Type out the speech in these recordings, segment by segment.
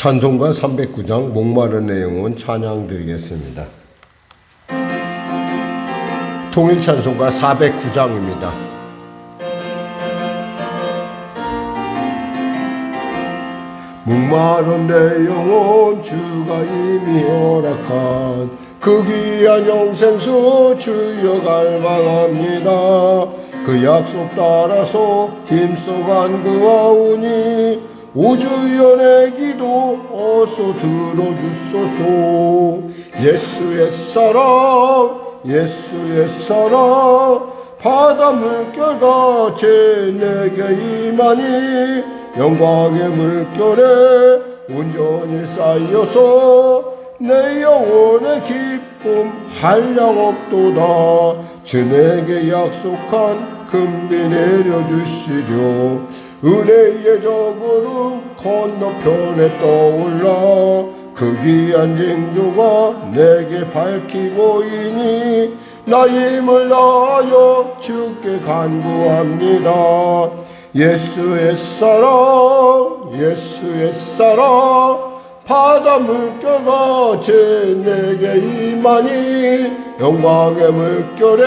찬송가 309장 목마른 내용은 찬양 드리겠습니다. 통일 찬송가 409장입니다. 목마른 내 영혼 주가 이미 허락한 그 귀한 영생수 주여 갈망합니다. 그 약속 따라서 힘써 간구하오니 오주여 내 기도 어서 들어주소서. 예수의 사랑 예수의 사랑 바다 물결같이 내게 임하니 영광의 물결에 온전히 쌓여서 내 영혼의 기쁨 한량없도다. 주 내게 약속한 금비 내려주시려. 은혜의 저 구름 건너편에 떠올라 그 귀한 징조가 내게 밝히 보이니 나 힘을 다하여 주께 간구합니다. 예수의 사랑 예수의 사랑 바다 물결같이 내게 임하니 영광의 물결에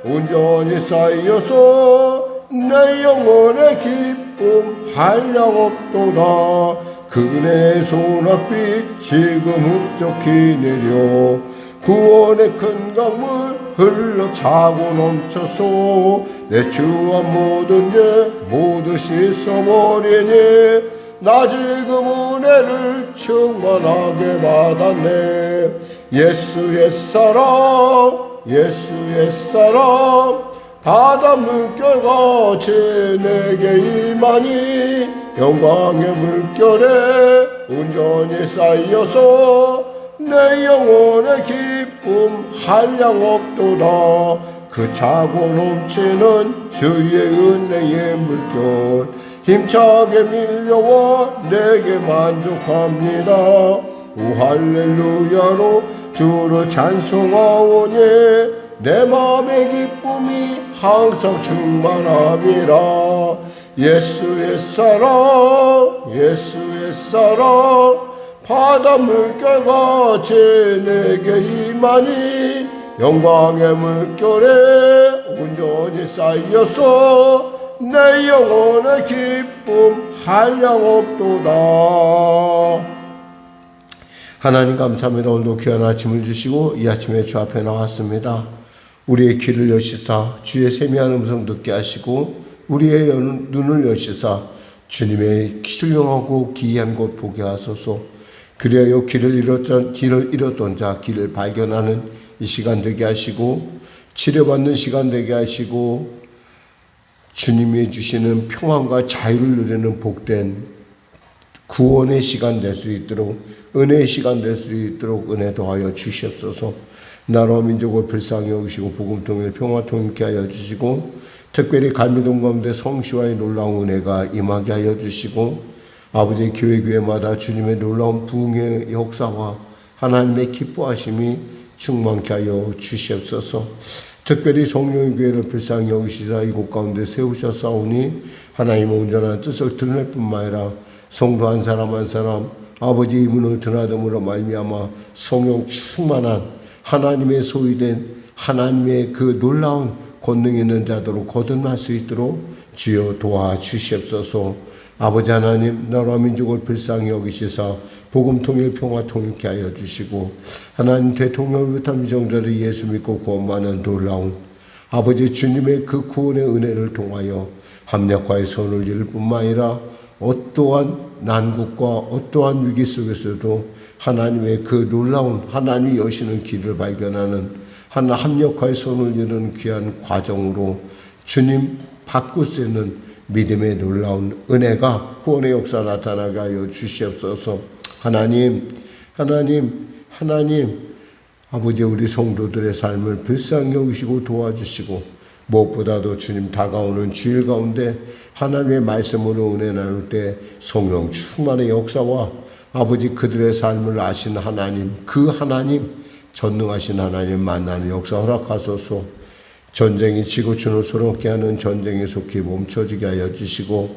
온전히 쌓여서 내 영혼의 기쁨 한량없도다. 그네 소낙빛 지금 흡족히 내려 구원의 큰 강물 흘러 차고 넘쳐서 내 주한 모든 죄 모두 씻어버리니 나 지금 은혜를 충만하게 받았네. 예수의 사랑 예수의 사랑 바다 물결같이 내게 임하니 영광의 물결에 온전히 쌓여서 내 영혼의 기쁨 한량없도다. 그 차고 넘치는 주의 은혜의 물결 힘차게 밀려와 내게 만족합니다. 오 할렐루야로 주를 찬송하오니 내 맘의 기쁨이 항상 충만함이라. 예수의 사랑 예수의 사랑 바다 물결같이 내게 임하니 영광의 물결에 온전히 쌓여서 내 영혼의 기쁨 한량없도다. 하나님 감사합니다. 오늘도 귀한 아침을 주시고 이 아침에 주 앞에 나왔습니다. 우리의 귀를 여시사 주의 세미한 음성 듣게 하시고 우리의 눈을 여시사 주님의 신령하고 기이한 곳 보게 하소서. 그래야 길을 잃었던 자 길을 발견하는 이 시간 되게 하시고 치료받는 시간 되게 하시고 주님이 주시는 평안과 자유를 누리는 복된 구원의 시간 될 수 있도록 은혜의 시간 될 수 있도록 은혜 더하여 주시옵소서. 나라와 민족을 불쌍히 여기시고 복음 통일 평화 통일케 하여 주시고 특별히 갈미동 가운데 성시와의 놀라운 은혜가 임하게 하여 주시고 아버지의 교회마다 주님의 놀라운 부흥의 역사와 하나님의 기뻐하심이 충만케 하여 주시옵소서. 특별히 성령의 교회를 불쌍히 여기시사 이곳 가운데 세우셨사오니 하나님의 온전한 뜻을 드러낼 뿐만 아니라 성도 한 사람 한 사람 아버지의 문을 드나듬으로 말미암아 성령 충만한 하나님의 소유된 하나님의 그 놀라운 권능 있는 자도로 거듭날 수 있도록 주여 도와주시옵소서. 아버지 하나님 나라와 민족을 불쌍히 여기시사 복음 통일 평화 통일케 하여 주시고 하나님 대통령부터 미정자를 예수 믿고 구원받는 놀라운 아버지 주님의 그 구원의 은혜를 통하여 합력과의 손을 이룰 뿐만 아니라 어떠한 난국과 어떠한 위기 속에서도 하나님의 그 놀라운 하나님이 여시는 길을 발견하는 하나 합력과의 손을 이루는 귀한 과정으로 주님 바꿀 수 있는 믿음의 놀라운 은혜가 구원의 역사 나타나게 하여 주시옵소서. 하나님 아버지 우리 성도들의 삶을 불쌍히 여기시고 도와주시고 무엇보다도 주님 다가오는 주일 가운데 하나님의 말씀으로 은혜 나눌 때 성령 충만의 역사와 아버지 그들의 삶을 아신 하나님 그 하나님 전능하신 하나님 만나는 역사 허락하소서. 전쟁이 지구촌을 서럽게 하는 전쟁에 속히 멈춰지게 하여 주시고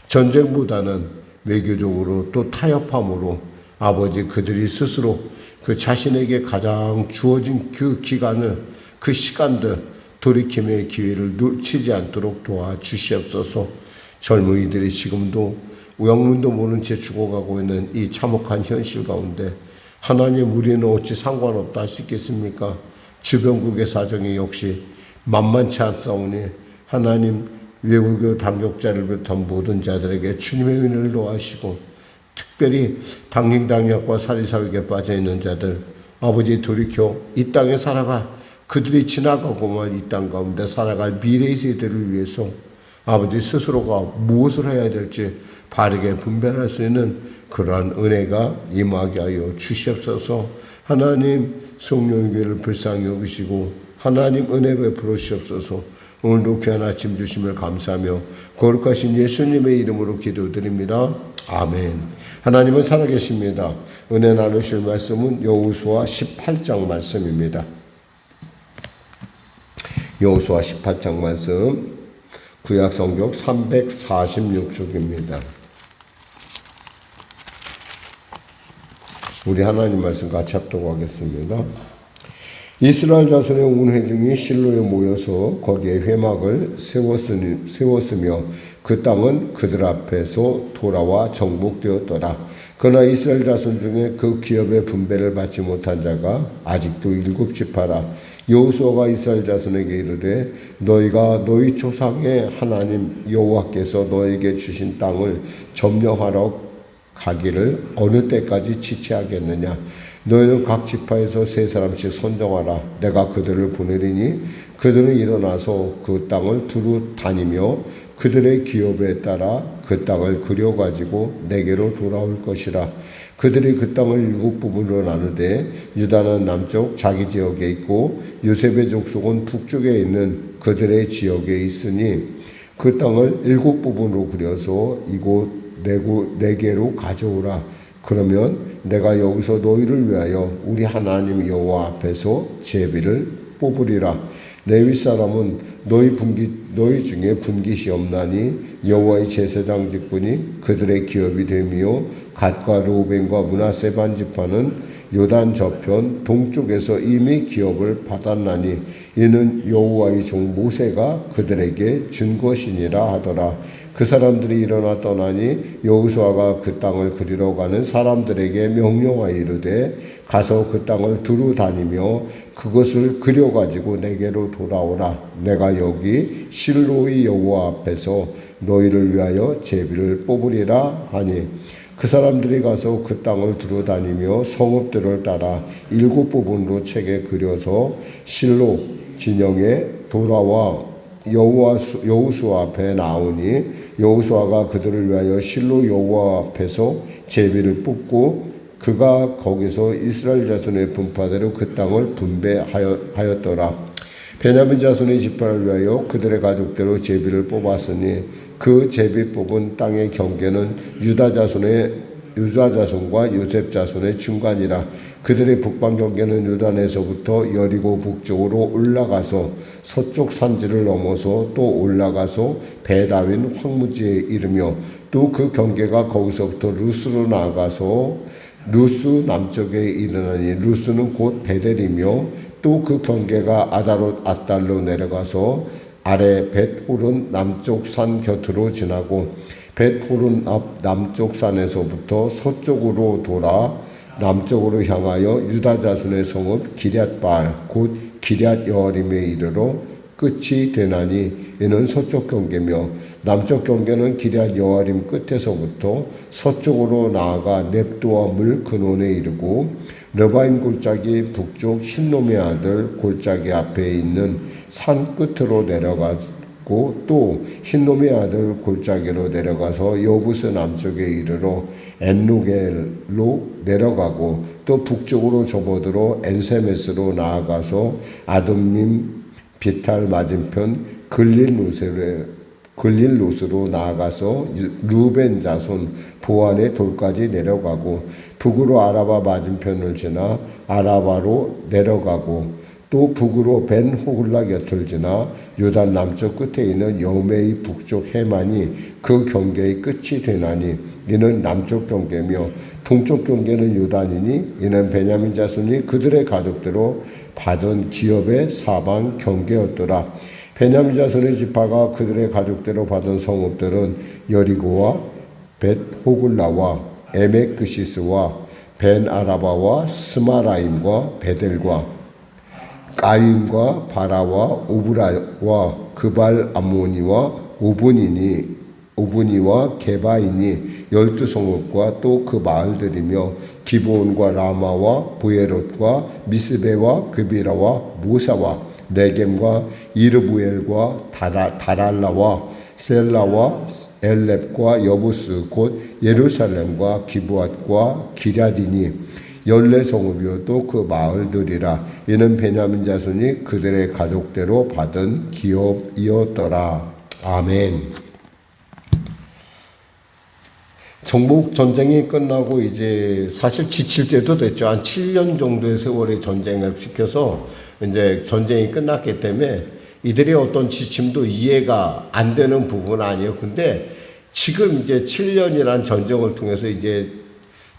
전쟁보다는 외교적으로 또 타협함으로 아버지 그들이 스스로 그 자신에게 가장 주어진 그 기간을, 그 시간들, 돌이킴의 기회를 놓치지 않도록 도와주시옵소서. 젊은이들이 지금도 영문도 모른 채 죽어가고 있는 이 참혹한 현실 가운데 하나님, 우리는 어찌 상관없다 할 수 있겠습니까? 주변국의 사정이 역시 만만치 않사오니 하나님, 외국의 당국자를 비롯한 모든 자들에게 주님의 은혜를 도와주시고, 특별히 당행당역과 사리사욕에 빠져있는 자들, 아버지 돌이켜 이 땅에 살아갈, 그들이 지나가고 말 이 땅 가운데 살아갈 미래의 세대를 위해서 아버지 스스로가 무엇을 해야 될지 바르게 분별할 수 있는 그러한 은혜가 임하게 하여 주시옵소서. 하나님, 성령의 교회를 불쌍히 여기시고 하나님 은혜 베풀어 주시옵소서. 오늘도 귀한 아침 주심을 감사하며 거룩하신 예수님의 이름으로 기도드립니다. 아멘. 하나님은 살아계십니다. 은혜 나누실 말씀은 여호수아 18장 말씀입니다. 여호수아 18장 말씀, 구약성경 346쪽입니다. 우리 하나님 말씀 같이 합독하겠습니다. 이스라엘 자손의 온 회중이 실로에 모여서 거기에 회막을 세웠으며 그 땅은 그들 앞에서 돌아와 정복되었더라. 그러나 이스라엘 자손 중에 그 기업의 분배를 받지 못한 자가 아직도 7지파라. 여호수아가 이스라엘 자손에게 이르되 너희가 너희 조상의 하나님 여호와께서 너에게 주신 땅을 점령하러 가기를 어느 때까지 지체하겠느냐. 너희는 각 지파에서 3사람씩 선정하라. 내가 그들을 보내리니 그들은 일어나서 그 땅을 두루 다니며 그들의 기업에 따라 그 땅을 그려가지고 내게로 돌아올 것이라. 그들이 그 땅을 7부분으로 나누되 유다는 남쪽 자기 지역에 있고 요셉의 족속은 북쪽에 있는 그들의 지역에 있으니 그 땅을 7부분으로 그려서 이곳 내게로 가져오라. 그러면 내가 여기서 너희를 위하여 우리 하나님 여호와 앞에서 제비를 뽑으리라. 레위 사람은 너희 중에 분깃이 없나니 여호와의 제사장 직분이 그들의 기업이 되며 갓과 르우벤과 므낫세 반지파는 요단 저편 동쪽에서 이미 기업을 받았나니 이는 여호와의 종 모세가 그들에게 준 것이니라 하더라. 그 사람들이 일어나 떠나니 여호수아가 그 땅을 그리러 가는 사람들에게 명령하여 이르되 가서 그 땅을 두루 다니며 그것을 그려가지고 내게로 돌아오라. 내가 여기 실로의 여호와 앞에서 너희를 위하여 제비를 뽑으리라 하니 그 사람들이 가서 그 땅을 두루 다니며 성읍들을 따라 7부분으로 책에 그려서 실로 진영에 돌아와 여호수아 앞에 나오니 여호수아가 그들을 위하여 실로 여호와 앞에서 제비를 뽑고 그가 거기서 이스라엘 자손의 분파대로 그 땅을 분배하였더라. 베냐민 자손의 지파를 위하여 그들의 가족대로 제비를 뽑았으니 그 제비 뽑은 땅의 경계는 유다 자손과 요셉 자손의 중간이라. 그들의 북방 경계는 요단에서부터 여리고 북쪽으로 올라가서 서쪽 산지를 넘어서 또 올라가서 베다윈 황무지에 이르며 또 그 경계가 거기서부터 루스로 나아가서 루스 남쪽에 이르나니 루스는 곧 베델이며 또 그 경계가 아다롯 앗달로 내려가서 아래 벳호른 남쪽 산 곁으로 지나고 벳호른 앞 남쪽 산에서부터 서쪽으로 돌아 남쪽으로 향하여 유다 자손의 성읍 기럇바알 곧 기럇 여아림에 이르러 끝이 되나니 이는 서쪽 경계며 남쪽 경계는 기럇 여아림 끝에서부터 서쪽으로 나아가 넵도와 물 근원에 이르고 르바임 골짜기 북쪽 hinnom의 아들 골짜기 앞에 있는 산 끝으로 내려가고 또 hinnom의 아들 골짜기로 내려가서 여부스 남쪽에 이르러 엔로겔로 내려가고 또 북쪽으로 접어들어 엔세메스로 나아가서 아둠밈 비탈 맞은편 글릴롯으로 나아가서 루벤 자손 보안의 돌까지 내려가고 북으로 아라바 맞은편을 지나 아라바로 내려가고 또 또 북으로 벤 호글라 곁을 지나 요단 남쪽 끝에 있는 여메의 북쪽 해만이 그 경계의 끝이 되나니 이는 남쪽 경계며 동쪽 경계는 요단이니 이는 베냐민 자손이 그들의 가족대로 받은 기업의 사방 경계였더라. 베냐민 자손의 지파가 그들의 가족대로 받은 성읍들은 여리고와 벳 호글라와 에메크시스와 벤 아라바와 스마라임과 베델과 까임과 바라와 오브라와 그발 암모니와 오브니와 게바이니 12성읍과 또 그 마을들이며 기브온과 라마와 보에롯과 미스베와 그비라와 모사와 네겜과 이르부엘과 다랄라와 셀라와 엘렙과 여부스 곧 예루살렘과 기브앗과 기랴디니 14성읍이요 그 마을들이라. 이는 베냐민 자손이 그들의 가족대로 받은 기업이었더라. 아멘. 정복 전쟁이 끝나고 이제 사실 지칠 때도 됐죠. 한 7년 정도의 세월의 전쟁을 시켜서 이제 전쟁이 끝났기 때문에 이들의 어떤 지침도 이해가 안 되는 부분은 아니에요. 근데 지금 이제 7년이란 전쟁을 통해서 이제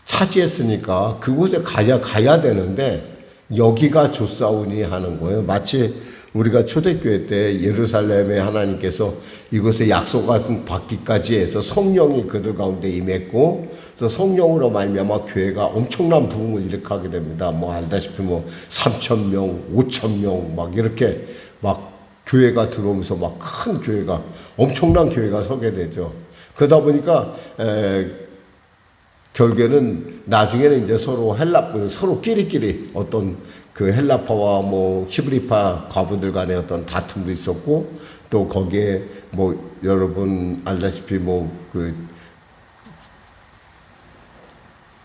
차지했으니까 그곳에 가야 되는데 여기가 좋사오니 하는 거예요. 마치 우리가 초대교회 때 예루살렘에 하나님께서 이곳에 약속을 받기까지 해서 성령이 그들 가운데 임했고 또 성령으로 말미암아 교회가 엄청난 부흥을 일으키게 됩니다. 뭐 알다시피 뭐 3,000명, 5,000명 막 이렇게 막 교회가 들어오면서 막 큰 교회가 엄청난 교회가 서게 되죠. 그러다 보니까 결국에는 나중에는 이제 서로 끼리끼리 어떤 그 헬라파와 뭐 히브리파 과부들 간의 어떤 다툼도 있었고 또 거기에 뭐 여러분 알다시피 뭐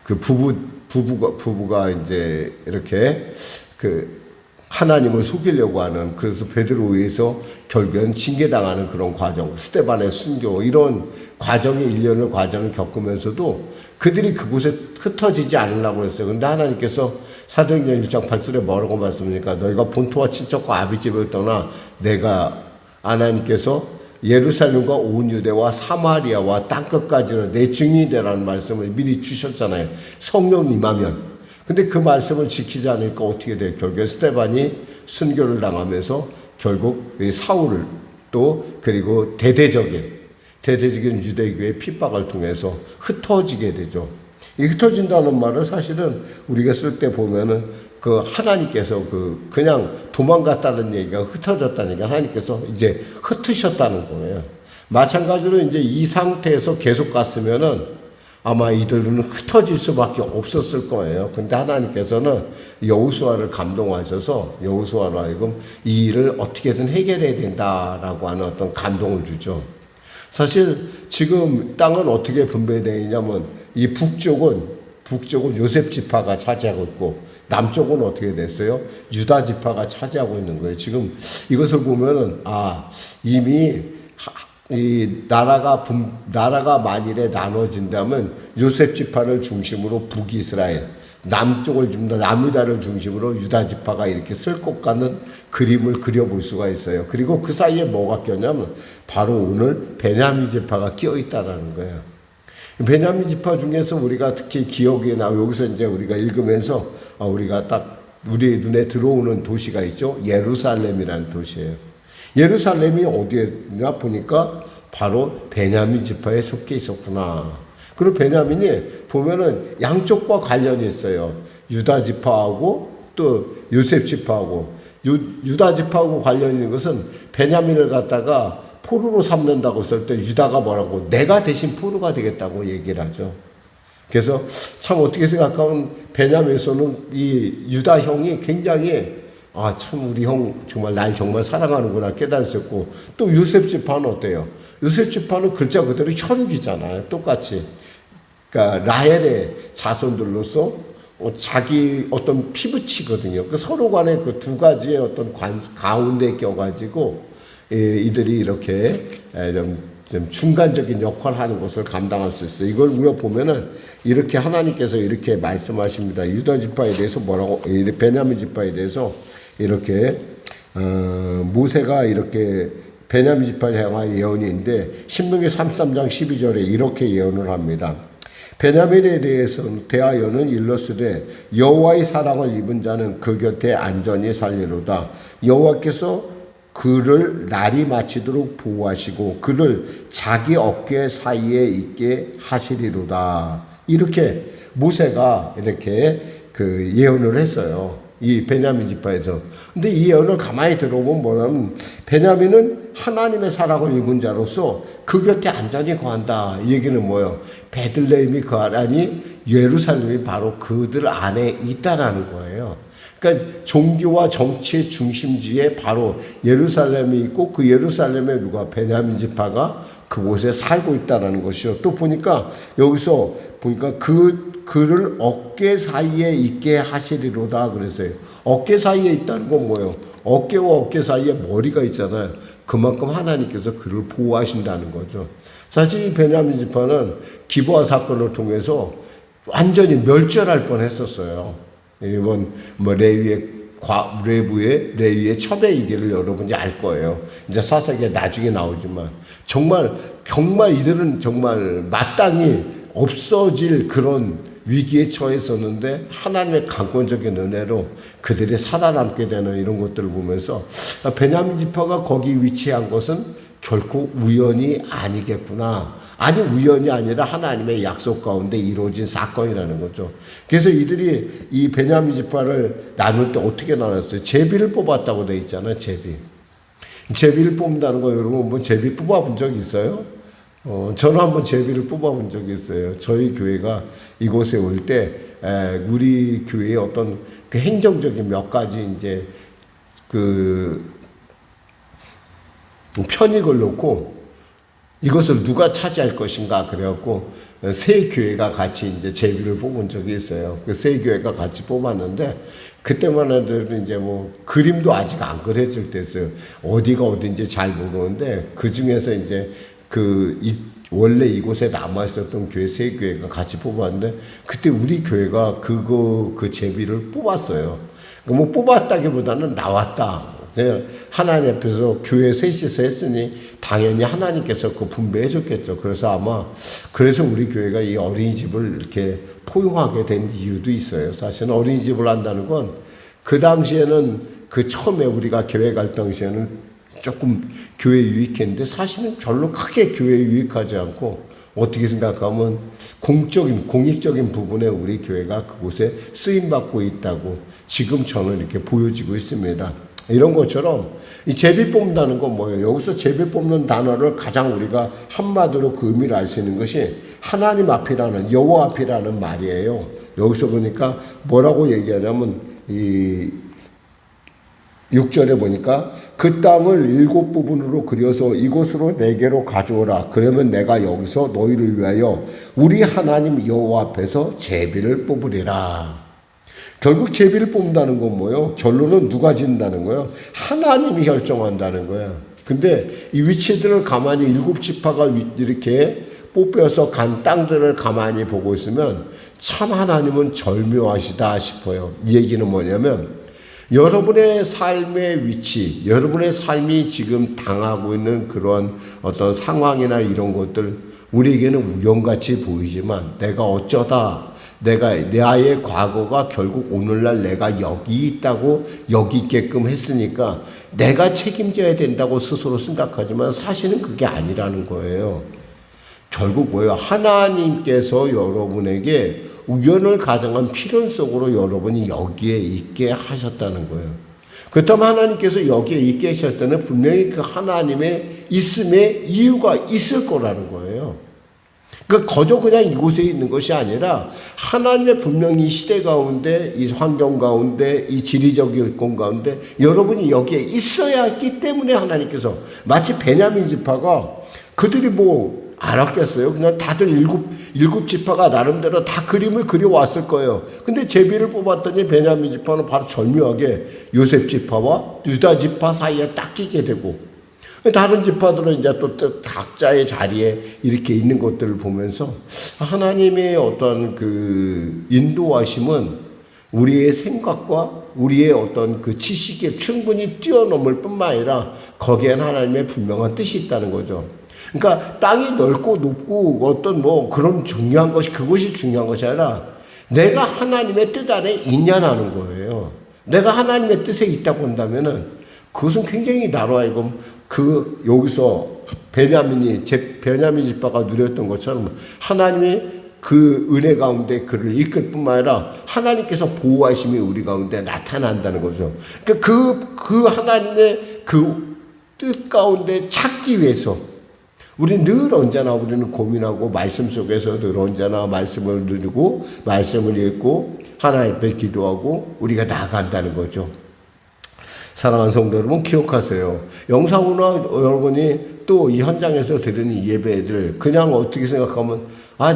그 부부가 이제 이렇게 그 하나님을 속이려고 하는 그래서 베드로에 의해서 결국엔 징계당하는 그런 과정, 스데반의 순교 이런 일련의 과정을 겪으면서도 그들이 그곳에 흩어지지 않으려고 했어요. 그런데 하나님께서 사도행전 1장 8절에 뭐라고 말씀하니까 너희가 본토와 친척과 아비집을 떠나 내가 하나님께서 예루살렘과 온 유대와 사마리아와 땅끝까지는 내 증인이 되라는 말씀을 미리 주셨잖아요. 성령 임하면. 근데 그 말씀을 지키지 않으니까 어떻게 돼요? 결국에 스데반이 순교를 당하면서 결국 사울을 또 그리고 대대적인 유대교의 핍박을 통해서 흩어지게 되죠. 이 흩어진다는 말은 사실은 우리가 쓸 때 보면은 그 하나님께서 그냥 도망갔다는 얘기가 흩어졌다는 얘기가 하나님께서 이제 흩으셨다는 거예요. 마찬가지로 이제 이 상태에서 계속 갔으면은 아마 이들은 흩어질 수밖에 없었을 거예요. 근데 하나님께서는 여호수아를 감동하셔서 여호수아로 하여금 이 일을 어떻게든 해결해야 된다라고 하는 어떤 감동을 주죠. 사실 지금 땅은 어떻게 분배되어 있냐면 이 북쪽은 요셉 지파가 차지하고 있고 남쪽은 어떻게 됐어요? 유다 지파가 차지하고 있는 거예요. 지금 이것을 보면은 이미 이 나라가 만일에 나눠진다면 요셉 지파를 중심으로 북이스라엘, 남쪽을 남유다를 중심으로 유다 지파가 이렇게 쓸고 가는 그림을 그려볼 수가 있어요. 그리고 그 사이에 뭐가 꼈냐면 바로 오늘 베냐민 지파가 끼어 있다라는 거예요. 베냐민 지파 중에서 우리가 특히 기억에 여기서 이제 우리가 읽으면서 우리가 딱 우리 눈에 들어오는 도시가 있죠. 예루살렘이라는 도시예요. 예루살렘이 어디에냐 보니까 바로 베냐민 지파에 속해 있었구나. 그리고 베냐민이 보면은 양쪽과 관련이 있어요. 유다 지파하고 또 요셉 지파하고 유다 지파하고 관련이 있는 것은 베냐민을 갖다가 포로로 삼는다고 쓸 때 유다가 뭐라고 내가 대신 포로가 되겠다고 얘기를 하죠. 그래서 참 어떻게 생각하면 베냐민에서는 이 유다 형이 굉장히 참 우리 형 정말 날 정말 사랑하는구나 깨달았었고 또 요셉 지파는 어때요? 요셉 지파는 글자 그대로 혈육이잖아요. 똑같이. 그러니까 라헬의 자손들로서 자기 어떤 피부치거든요. 그 서로 간에 그 두 가지의 어떤 가운데 껴가지고 이들이 이렇게 좀 중간적인 역할을 하는 것을 감당할 수 있어요. 이걸 우리가 보면은 이렇게 하나님께서 이렇게 말씀하십니다. 유다 지파에 대해서 베냐민 지파에 대해서 이렇게 모세가 이렇게 베냐민 지파를 향한 예언인데 신명기 33장 12절에 이렇게 예언을 합니다. 베냐민에 대하여는 일렀으되 여호와의 사랑을 입은 자는 그 곁에 안전히 살리로다. 여호와께서 그를 날이 마치도록 보호하시고 그를 자기 어깨 사이에 있게 하시리로다. 이렇게 모세가 이렇게 그 예언을 했어요. 이 베냐민 지파에서. 근데 이 예언을 가만히 들어보면 뭐냐면 베냐민은 하나님의 사랑을 입은 자로서 그 곁에 안전히 거한다. 이 얘기는 뭐예요? 베들레헴이 그 안에 아니 예루살렘이 바로 그들 안에 있다라는 거예요. 그러니까 종교와 정치의 중심지에 바로 예루살렘이 있고 그 예루살렘에 누가 베냐민 지파가 그곳에 살고 있다라는 것이요. 또 보니까 여기서 보니까 그를 어깨 사이에 있게 하시리로다 그랬어요. 어깨 사이에 있다는 건 뭐예요? 어깨와 어깨 사이에 머리가 있잖아요. 그만큼 하나님께서 그를 보호하신다는 거죠. 사실 이 베냐민 지파는 기브아 사건을 통해서 완전히 멸절할 뻔했었어요. 이번 레위의 첩의 이기를 여러분이 알 거예요. 이제 사사기에 나중에 나오지만 정말 이들은 정말 마땅히 없어질 그런 위기에 처했었는데 하나님의 강권적인 은혜로 그들이 살아남게 되는 이런 것들을 보면서 베냐민 지파가 거기 위치한 것은 결코 우연이 아니겠구나. 아니 우연이 아니라 하나님의 약속 가운데 이루어진 사건이라는 거죠. 그래서 이들이 이 베냐민 지파를 나눌 때 어떻게 나눴어요? 제비를 뽑았다고 돼 있잖아요. 제비를 뽑는다는 거 여러분 뭐 제비 뽑아본 적 있어요? 저는 한번 제비를 뽑아본 적이 있어요. 저희 교회가 이곳에 올 때 우리 교회의 어떤 그 행정적인 몇 가지 이제 그 편익을 놓고 이것을 누가 차지할 것인가 그래갖고 세 교회가 같이 이제 제비를 뽑은 적이 있어요. 그 세 교회가 같이 뽑았는데 그때만 해도 이제 뭐 그림도 아직 안 그려질 때였어요. 어디가 어딘지 잘 모르는데 그 중에서 이제 원래 이곳에 남아있었던 교회 세 교회가 같이 뽑았는데 그때 우리 교회가 그 제비를 뽑았어요. 뭐 뽑았다기보다는 나왔다. 하나님 앞에서 교회 셋이서 했으니 당연히 하나님께서 그 분배해 줬겠죠. 그래서 우리 교회가 이 어린이집을 이렇게 포용하게 된 이유도 있어요. 사실은 어린이집을 한다는 건 그 당시에는 처음에 우리가 교회 갈 당시에는 조금 교회에 유익했는데 사실은 별로 크게 교회에 유익하지 않고 어떻게 생각하면 공익적인 부분에 우리 교회가 그곳에 쓰임받고 있다고 지금 저는 이렇게 보여지고 있습니다. 이런 것처럼 이 제비 뽑는다는 건 뭐예요? 여기서 제비 뽑는 단어를 가장 우리가 한마디로 그 의미를 알 수 있는 것이 하나님 앞이라는 여호와 앞이라는 말이에요. 여기서 보니까 뭐라고 얘기하냐면 이 6절에 보니까 그 땅을 7부분으로 그려서 이곳으로 내게로 가져오라. 그러면 내가 여기서 너희를 위하여 우리 하나님 여호와 앞에서 제비를 뽑으리라. 결국 제비를 뽑는다는 건 뭐예요? 결론은 누가 짓는다는 거예요? 하나님이 결정한다는 거예요. 근데 이 위치들을 가만히 7지파가 이렇게 뽑혀서 간 땅들을 가만히 보고 있으면 참 하나님은 절묘하시다 싶어요. 이 얘기는 뭐냐면 여러분의 삶의 위치, 여러분의 삶이 지금 당하고 있는 그런 어떤 상황이나 이런 것들 우리에게는 우연같이 보이지만 내가 어쩌다 나의 과거가 결국 오늘날 내가 여기 있다고 여기 있게끔 했으니까 내가 책임져야 된다고 스스로 생각하지만 사실은 그게 아니라는 거예요. 결국 뭐예요? 하나님께서 여러분에게 우연을 가정한 필연 속으로 여러분이 여기에 있게 하셨다는 거예요. 그렇다면 하나님께서 여기에 있게 하셨을 때는 분명히 그 하나님의 있음에 이유가 있을 거라는 거예요. 그러니까 거저 그냥 이곳에 있는 것이 아니라 하나님의 분명히 이 시대 가운데, 이 환경 가운데, 이 지리적 여건 가운데 여러분이 여기에 있어야 했기 때문에 하나님께서 마치 베냐민 지파가 그들이 뭐 알았겠어요? 그냥 다들 일곱 지파가 나름대로 다 그림을 그려왔을 거예요. 근데 제비를 뽑았더니 베냐민 지파는 바로 절묘하게 요셉 지파와 유다 지파 사이에 딱 끼게 되고 다른 지파들은 이제 또 각자의 자리에 이렇게 있는 것들을 보면서 하나님의 어떤 그 인도하심은 우리의 생각과 우리의 어떤 그 지식에 충분히 뛰어넘을 뿐만 아니라 거기엔 하나님의 분명한 뜻이 있다는 거죠. 그러니까 땅이 넓고 높고 어떤 뭐 그런 중요한 것이 그것이 중요한 것이 아니라 내가 하나님의 뜻 안에 있냐라는 거예요. 내가 하나님의 뜻에 있다고 한다면은 그것은 굉장히 나로 하여금 그 여기서 베냐민 집파가 누렸던 것처럼 하나님의 그 은혜 가운데 그를 이끌 뿐만 아니라 하나님께서 보호하심이 우리 가운데 나타난다는 거죠. 그러니까 그 하나님의 그 뜻 가운데 찾기 위해서 우리는 늘 언제나 우리는 고민하고 말씀 속에서 늘 언제나 말씀을 누리고 말씀을 읽고 하나님 앞에 기도하고 우리가 나아간다는 거죠. 사랑하는 성도 여러분 기억하세요. 영상으로 여러분이 또 이 현장에서 드리는 예배들 그냥 어떻게 생각하면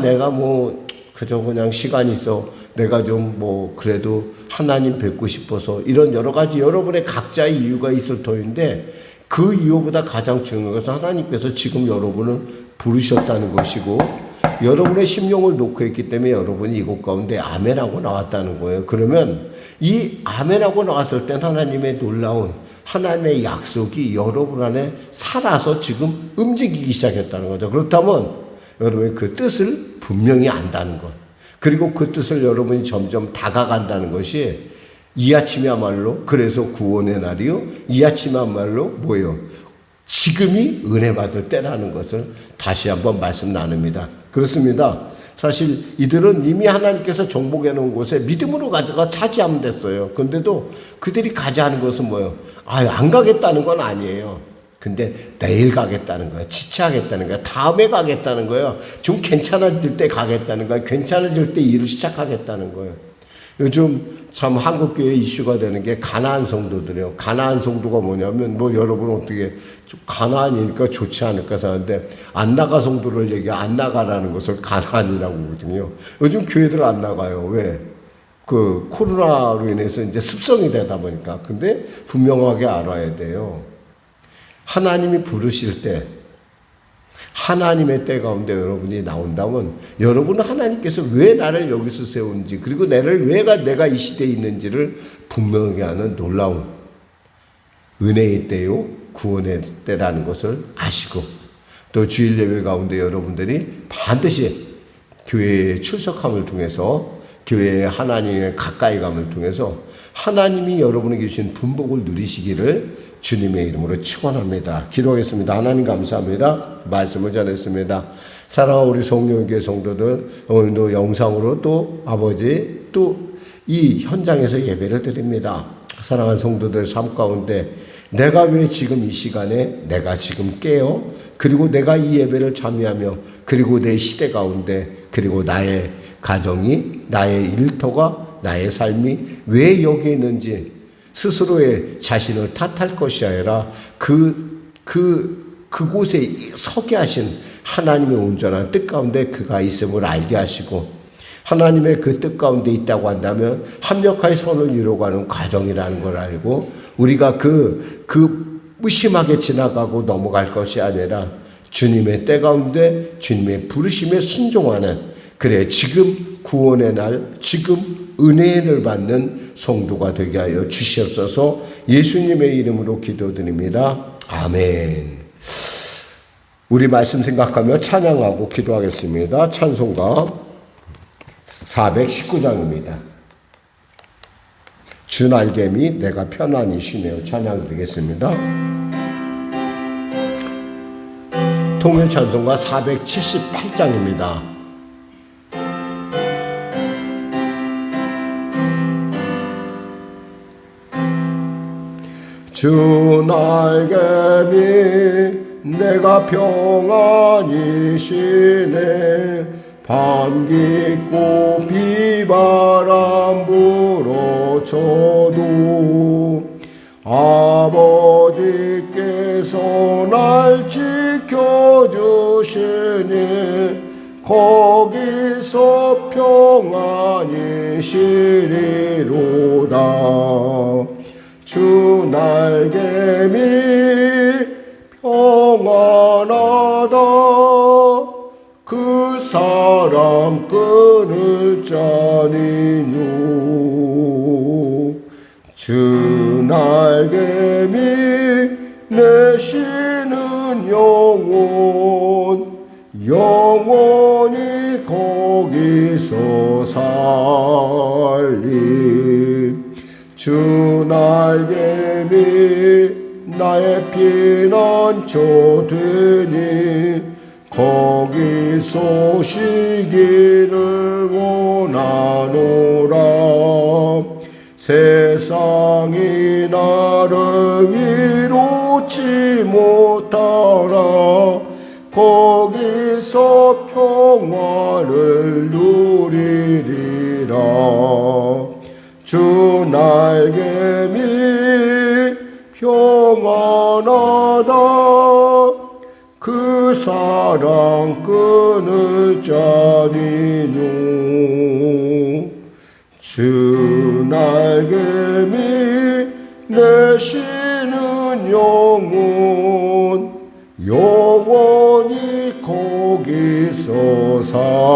내가 뭐 그저 그냥 시간 있어 내가 좀 뭐 그래도 하나님 뵙고 싶어서 이런 여러 가지 여러분의 각자의 이유가 있을 터인데 그 이유보다 가장 중요한 것은 하나님께서 지금 여러분을 부르셨다는 것이고 여러분의 심령을 놓고 있기 때문에 여러분이 이곳 가운데 아멘하고 나왔다는 거예요. 그러면 이 아멘하고 나왔을 땐 하나님의 놀라운 하나님의 약속이 여러분 안에 살아서 지금 움직이기 시작했다는 거죠. 그렇다면 여러분이 그 뜻을 분명히 안다는 것 그리고 그 뜻을 여러분이 점점 다가간다는 것이 이 아침이야말로 그래서 구원의 날이요 이 아침이야말로 뭐예요? 지금이 은혜 받을 때라는 것을 다시 한번 말씀 나눕니다. 그렇습니다. 사실 이들은 이미 하나님께서 정복해 놓은 곳에 믿음으로 가져가 차지하면 됐어요. 그런데도 그들이 가자 하는 것은 뭐예요? 안 가겠다는 건 아니에요. 근데 내일 가겠다는 거예요. 지체하겠다는 거예요. 다음에 가겠다는 거예요. 좀 괜찮아질 때 가겠다는 거예요. 괜찮아질 때 일을 시작하겠다는 거예요. 요즘 참 한국교회 이슈가 되는 게 가나안 성도들이에요. 가나안 성도가 뭐냐면 뭐 여러분 어떻게 좀 가나안이니까 좋지 않을까 하는데 안 나가 성도를 안 나가라는 것을 가나안이라고 하거든요. 요즘 교회들 안 나가요. 왜? 그 코로나로 인해서 이제 습성이 되다 보니까. 근데 분명하게 알아야 돼요. 하나님이 부르실 때 하나님의 때 가운데 여러분이 나온다면 여러분은 하나님께서 왜 나를 여기서 세운지 그리고 내가 이 시대에 있는지를 분명하게 하는 놀라운 은혜의 때요 구원의 때라는 것을 아시고 또 주일 예배 가운데 여러분들이 반드시 교회에 출석함을 통해서 교회에 하나님의 가까이 감을 통해서 하나님이 여러분에게 주신 분복을 누리시기를 주님의 이름으로 축원합니다. 기도하겠습니다. 하나님 감사합니다. 말씀을 전했습니다. 사랑하는 우리 성령교회 성도들 오늘도 영상으로 또 아버지 또 이 현장에서 예배를 드립니다. 사랑하는 성도들 삶 가운데 내가 왜 지금 이 시간에 내가 지금 깨어 그리고 내가 이 예배를 참여하며 그리고 내 시대 가운데 그리고 나의 가정이 나의 일터가 나의 삶이 왜 여기에 있는지 스스로의 자신을 탓할 것이 아니라 그곳에 서게 하신 하나님의 온전한 뜻 가운데 그가 있음을 알게 하시고 하나님의 그 뜻 가운데 있다고 한다면 합력하여 선을 이루어가는 과정이라는 걸 알고 우리가 무심하게 지나가고 넘어갈 것이 아니라 주님의 때 가운데 주님의 부르심에 순종하는 그래 지금 구원의 날 지금 은혜를 받는 성도가 되게 하여 주시옵소서. 예수님의 이름으로 기도드립니다. 아멘. 우리 말씀 생각하며 찬양하고 기도하겠습니다. 찬송가 419장입니다. 주 날개미 내가 편안히 쉬네요. 찬양 드리겠습니다. 통일 찬송가 478장입니다. 주 날개미 내가 평안히 쉬네 밤 깊고 비바람 불어쳐도 아버지께서 날 지켜주시니 거기서 평안히 쉬리로다. 주 날개미 평안하다 그 사랑 사랑 끊을 자니뇨 주 날개미 내쉬는 영원히 거기서 살림 주 날개미 나의 피난처 되니 거기서 쉬기를 원하노라 세상이 나를 위로치 못하라 거기서 평화를 누리리라 주 날개미 평안하다 그 사랑 끊을 자니뇨 주 날개미 내쉬는 영원히 거기서 살림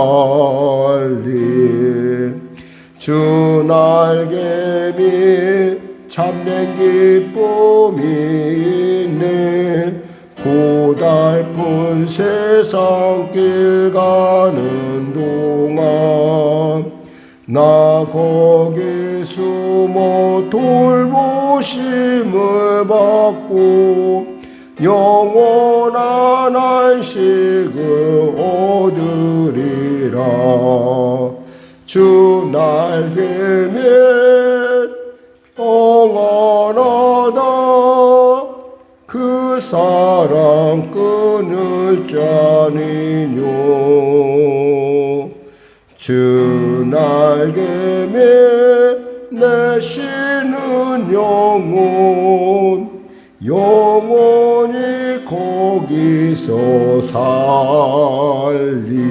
주 날개미 참된 기쁨이 있네 고달픈 세상 길 가는 동안 나 거기 숨어 돌보심을 받고 영원한 안식을 얻으리라 주 날개미 평안하다 그 사랑 끊을 자니뇨 주 날개미 내쉬는 영원히 거기서 살리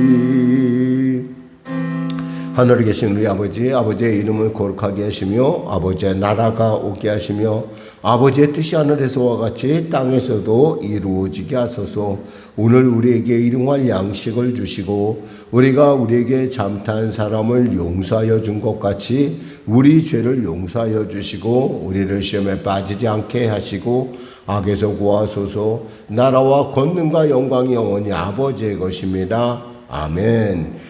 하늘에 계신 우리 아버지의 이름을 거룩하게 하시며 아버지의 나라가 오게 하시며 아버지의 뜻이 하늘에서와 같이 땅에서도 이루어지게 하소서 오늘 우리에게 일용할 양식을 주시고 우리가 우리에게 잘못한 사람을 용서하여 준 것 같이 우리 죄를 용서하여 주시고 우리를 시험에 빠지지 않게 하시고 악에서 구하소서 나라와 권능과 영광이 영원히 아버지의 것입니다. 아멘.